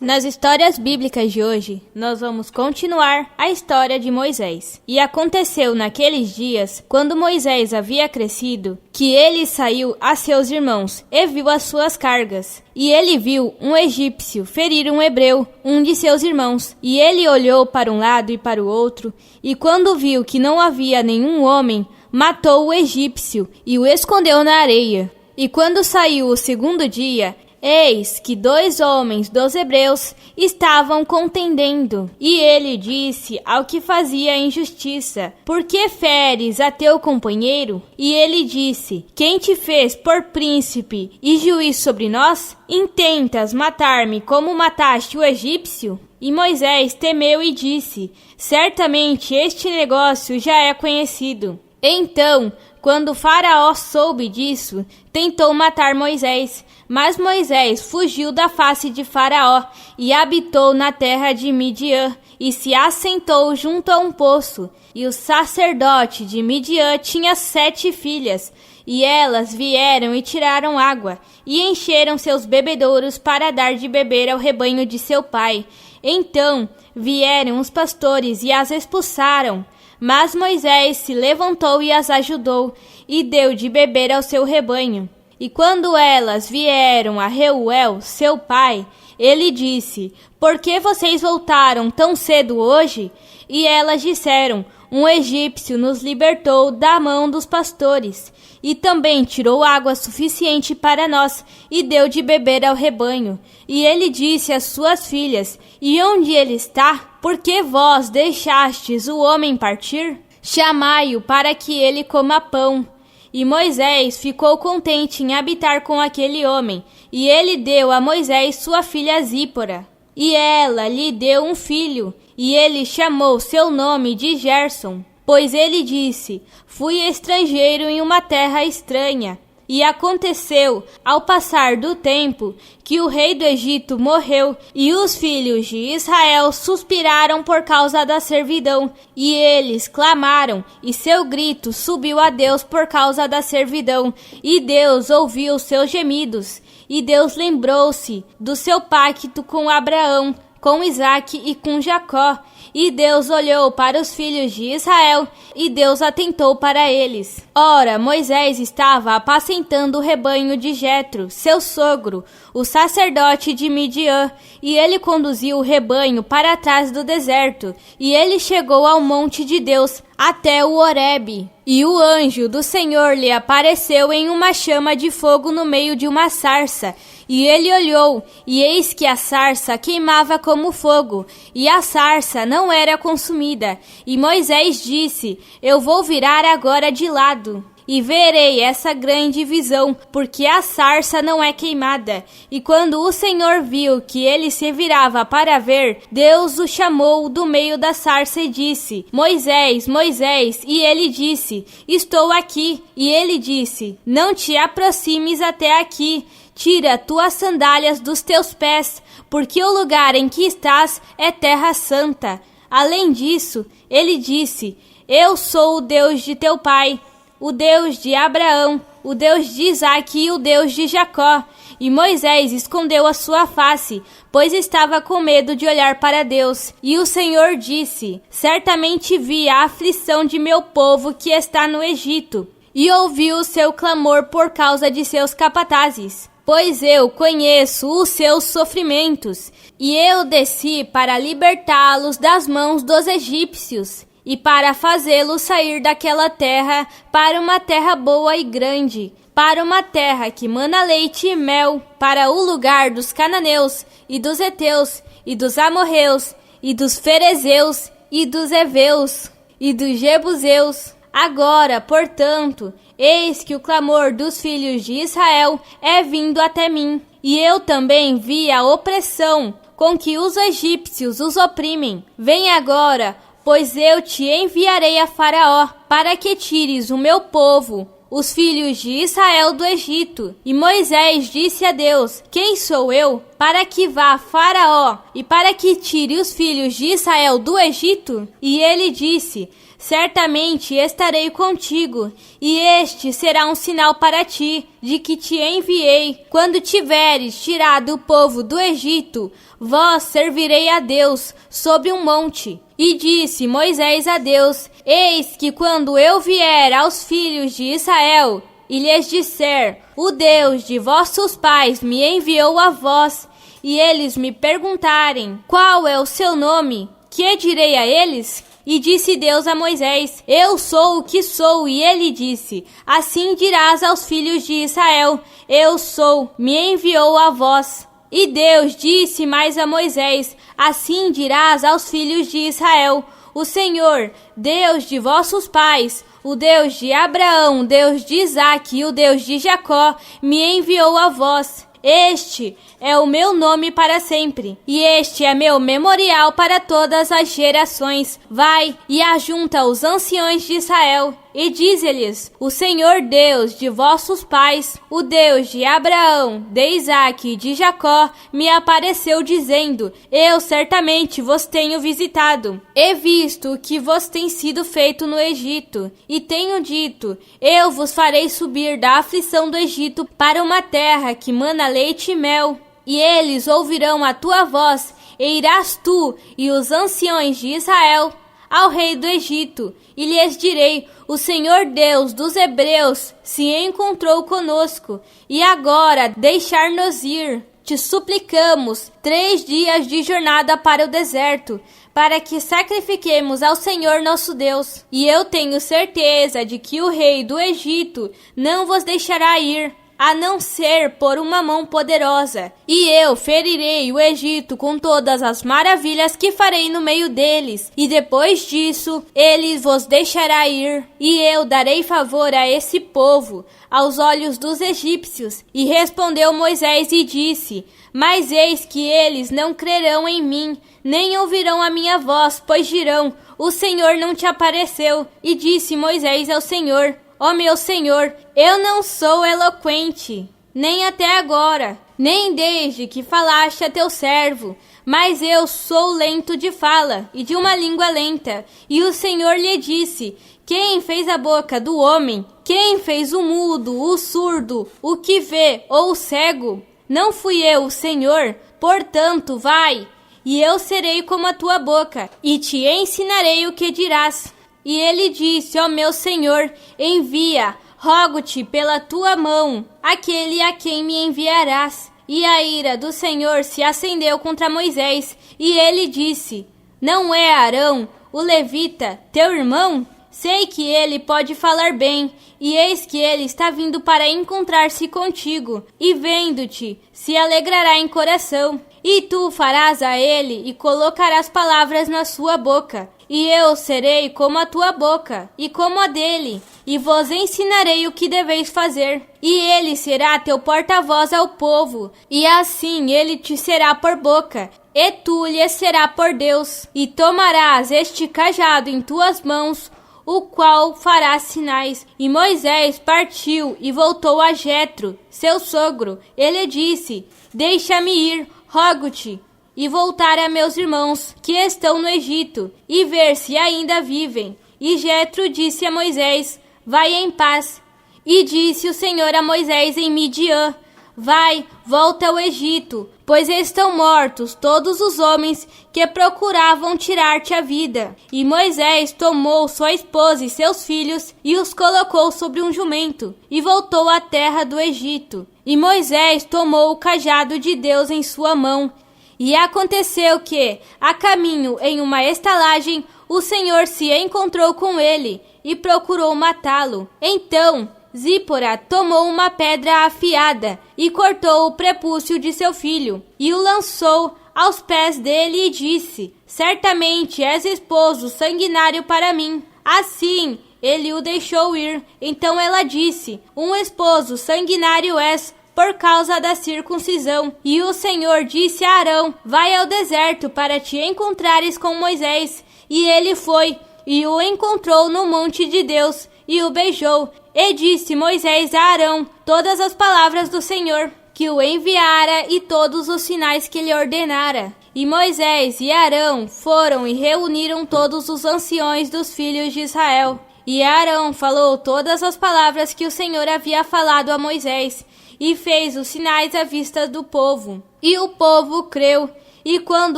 Nas histórias bíblicas de hoje, nós vamos continuar a história de Moisés. E aconteceu naqueles dias, quando Moisés havia crescido, que ele saiu a seus irmãos e viu as suas cargas. E ele viu um egípcio ferir um hebreu, um de seus irmãos. E ele olhou para um lado e para o outro, e quando viu que não havia nenhum homem, matou o egípcio e o escondeu na areia. E quando saiu o segundo dia, eis que 2 homens dos hebreus estavam contendendo. E ele disse ao que fazia injustiça: por que feres a teu companheiro? E ele disse: quem te fez por príncipe e juiz sobre nós? Intentas matar-me como mataste o egípcio? E Moisés temeu e disse: certamente este negócio já é conhecido. Então, quando Faraó soube disso, tentou matar Moisés. Mas Moisés fugiu da face de Faraó e habitou na terra de Midian e se assentou junto a um poço. E o sacerdote de Midian tinha 7 filhas, e elas vieram e tiraram água e encheram seus bebedouros para dar de beber ao rebanho de seu pai. Então vieram os pastores e as expulsaram. Mas Moisés se levantou e as ajudou e deu de beber ao seu rebanho. E quando elas vieram a Reuel, seu pai, ele disse: por que vocês voltaram tão cedo hoje? E elas disseram: um egípcio nos libertou da mão dos pastores, e também tirou água suficiente para nós, e deu de beber ao rebanho. E ele disse às suas filhas: e onde ele está? Por que vós deixastes o homem partir? Chamai-o para que ele coma pão. E Moisés ficou contente em habitar com aquele homem, e ele deu a Moisés sua filha Zípora. E ela lhe deu um filho, e ele chamou seu nome de Gerson, pois ele disse: fui estrangeiro em uma terra estranha. E aconteceu, ao passar do tempo, que o rei do Egito morreu, e os filhos de Israel suspiraram por causa da servidão, e eles clamaram, e seu grito subiu a Deus por causa da servidão, e Deus ouviu seus gemidos, e Deus lembrou-se do seu pacto com Abraão, com Isaque e com Jacó. E Deus olhou para os filhos de Israel, e Deus atentou para eles. Ora, Moisés estava apacentando o rebanho de Jetro, seu sogro, o sacerdote de Midian, e ele conduziu o rebanho para trás do deserto, e ele chegou ao monte de Deus, até o Horebe. E o anjo do Senhor lhe apareceu em uma chama de fogo no meio de uma sarça. E ele olhou, e eis que a sarça queimava como fogo, e a sarça não era consumida. E Moisés disse: eu vou virar agora de lado, e verei essa grande visão, porque a sarça não é queimada. E quando o Senhor viu que ele se virava para ver, Deus o chamou do meio da sarça e disse: Moisés, Moisés. E ele disse: estou aqui. E ele disse: não te aproximes até aqui. Tira tuas sandálias dos teus pés, porque o lugar em que estás é terra santa. Além disso, ele disse: eu sou o Deus de teu pai, o Deus de Abraão, o Deus de Isaque e o Deus de Jacó. E Moisés escondeu a sua face, pois estava com medo de olhar para Deus. E o Senhor disse: certamente vi a aflição de meu povo que está no Egito, e ouvi o seu clamor por causa de seus capatazes. Pois eu conheço os seus sofrimentos, e eu desci para libertá-los das mãos dos egípcios, e para fazê-los sair daquela terra para uma terra boa e grande, para uma terra que mana leite e mel, para o lugar dos cananeus, e dos heteus, e dos amorreus, e dos ferezeus, e dos heveus, e dos jebuseus. Agora, portanto, eis que o clamor dos filhos de Israel é vindo até mim, e eu também vi a opressão com que os egípcios os oprimem. Vem agora, pois eu te enviarei a Faraó, para que tires o meu povo, os filhos de Israel, do Egito. E Moisés disse a Deus: quem sou eu para que vá Faraó e para que tire os filhos de Israel do Egito? E ele disse: certamente estarei contigo, e este será um sinal para ti, de que te enviei. Quando tiveres tirado o povo do Egito, vós servirei a Deus sobre um monte. E disse Moisés a Deus: eis que quando eu vier aos filhos de Israel e lhes disser: o Deus de vossos pais me enviou a vós, e eles me perguntarem: qual é o seu nome? Que direi a eles? E disse Deus a Moisés: eu sou o que sou. E ele disse: assim dirás aos filhos de Israel: eu sou, me enviou a vós. E Deus disse mais a Moisés: assim dirás aos filhos de Israel: o Senhor, Deus de vossos pais, o Deus de Abraão, o Deus de Isaque e o Deus de Jacó, me enviou a vós. Este é o meu nome para sempre, e este é meu memorial para todas as gerações. Vai e ajunta os anciões de Israel, e dize-lhes: o Senhor Deus de vossos pais, o Deus de Abraão, de Isaque e de Jacó, me apareceu dizendo: eu certamente vos tenho visitado, e visto o que vos tem sido feito no Egito, e tenho dito: eu vos farei subir da aflição do Egito para uma terra que mana leite e mel. E eles ouvirão a tua voz, e irás tu e os anciões de Israel ao rei do Egito, e lhes direi: o Senhor Deus dos Hebreus se encontrou conosco, e agora deixar-nos ir. Te suplicamos 3 dias de jornada para o deserto, para que sacrifiquemos ao Senhor nosso Deus. E eu tenho certeza de que o rei do Egito não vos deixará ir, a não ser por uma mão poderosa. E eu ferirei o Egito com todas as maravilhas que farei no meio deles, e depois disso ele vos deixará ir. E eu darei favor a esse povo aos olhos dos egípcios. E respondeu Moisés e disse: mas eis que eles não crerão em mim, nem ouvirão a minha voz, pois dirão: o Senhor não te apareceu. E disse Moisés ao Senhor: ó meu Senhor, eu não sou eloquente, nem até agora, nem desde que falaste a teu servo, mas eu sou lento de fala e de uma língua lenta. E o Senhor lhe disse: quem fez a boca do homem? Quem fez o mudo, o surdo, o que vê ou o cego? Não fui eu, o Senhor? Portanto, vai, e eu serei como a tua boca, e te ensinarei o que dirás. E ele disse: ó meu Senhor, envia, rogo-te pela tua mão, aquele a quem me enviarás. E a ira do Senhor se acendeu contra Moisés, e ele disse: não é Arão, o levita, teu irmão? Sei que ele pode falar bem, e eis que ele está vindo para encontrar-se contigo, e vendo-te, se alegrará em coração. E tu farás a ele e colocarás palavras na sua boca. E eu serei como a tua boca, e como a dele, e vos ensinarei o que deveis fazer. E ele será teu porta-voz ao povo, e assim ele te será por boca, e tu lhe será por Deus. E tomarás este cajado em tuas mãos, o qual fará sinais. E Moisés partiu e voltou a Jetro, seu sogro. Ele disse: deixa-me ir, rogo-te, e voltar a meus irmãos que estão no Egito, e ver se ainda vivem. E Jetro disse a Moisés: vai em paz. E disse o Senhor a Moisés em Midian: vai, volta ao Egito, pois estão mortos todos os homens que procuravam tirar-te a vida. E Moisés tomou sua esposa e seus filhos, e os colocou sobre um jumento, e voltou à terra do Egito. E Moisés tomou o cajado de Deus em sua mão. E aconteceu que, a caminho em uma estalagem, o Senhor se encontrou com ele e procurou matá-lo. Então Zípora tomou uma pedra afiada e cortou o prepúcio de seu filho, e o lançou aos pés dele e disse: certamente és esposo sanguinário para mim. Assim ele o deixou ir. Então ela disse: um esposo sanguinário és, por causa da circuncisão. E o Senhor disse a Arão: vai ao deserto para te encontrares com Moisés. E ele foi, e o encontrou no monte de Deus, e o beijou. E disse Moisés a Arão todas as palavras do Senhor. que o enviara e todos os sinais que lhe ordenara. E Moisés e Arão foram e reuniram todos os anciões dos filhos de Israel. E Arão falou todas as palavras que o Senhor havia falado a Moisés, e fez os sinais à vista do povo. E o povo creu, e quando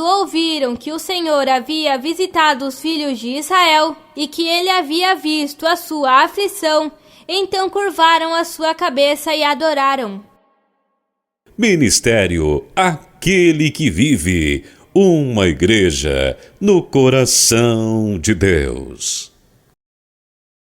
ouviram que o Senhor havia visitado os filhos de Israel, e que ele havia visto a sua aflição, então curvaram a sua cabeça e adoraram. Ministério Aquele que Vive, uma igreja no coração de Deus.